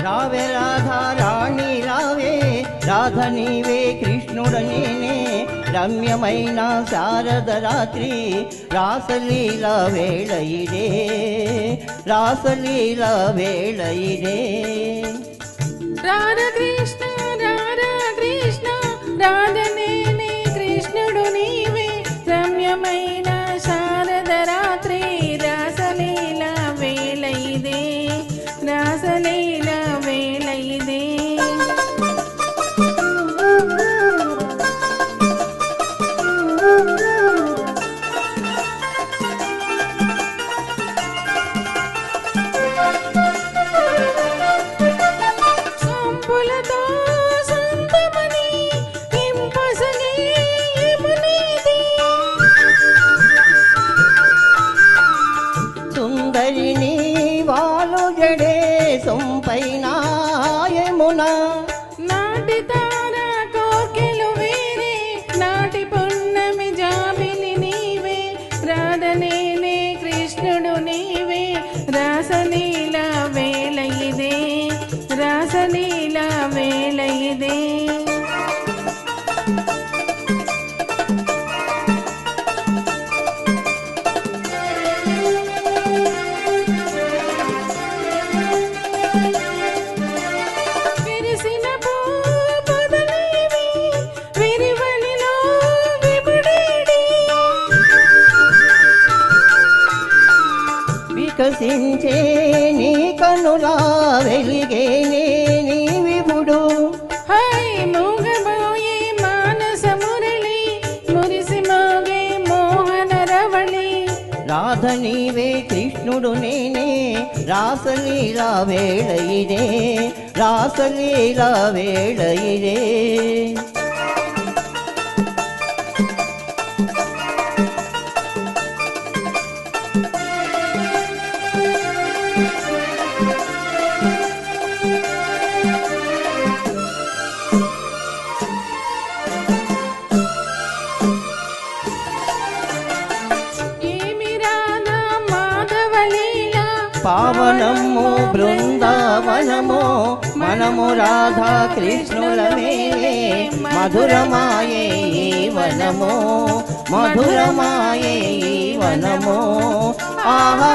రావే రాధా రాణి రావే రాధ నీవే కృష్ణుడు నేనే రమ్యమైన శారద రాత్రి రాసలీల వేళ ఇదే రాసలీల వేళ ఇదే రాధ కృష్ణ రాధ నేనే కృష్ణుడు నీవే రమ్యమైన శారద రాత్రి రాసలీల వేళ ఇదే రాసలీల వేళ ఇదే సంపులతో సంతమని ఇంపసగే యమునేది సుందరిని వాలు జడే సొంపైన యమున నాటి తార కోకెలు వేరే నాటి పున్నమి జాబిలి నీవే రాధ నేనే కృష్ణుడు నీవే రాసలీల వేళ ఇదే రాసలీల వేళ ఇదే విరిసిన పూపొదలేవి విరివనిలో విముడేడి వికసించే నీ కనులా వెలిగేనే నీ విభుడు హై మూగబోయే మానస మురళి మురిసి మోగే మోహన రవళి రాధ నీవే కృష్ణుడు నేనే రాసలీల వేళ ఇదే రాసలీల వేళ ఇదే ఏమి రాధా మాధవలీల పావనము బృందావనము మనము రాధా కృష్ణుల మేలే మధురమాయే ఈ వనము మధురమాయే ఈ వనము ఆహా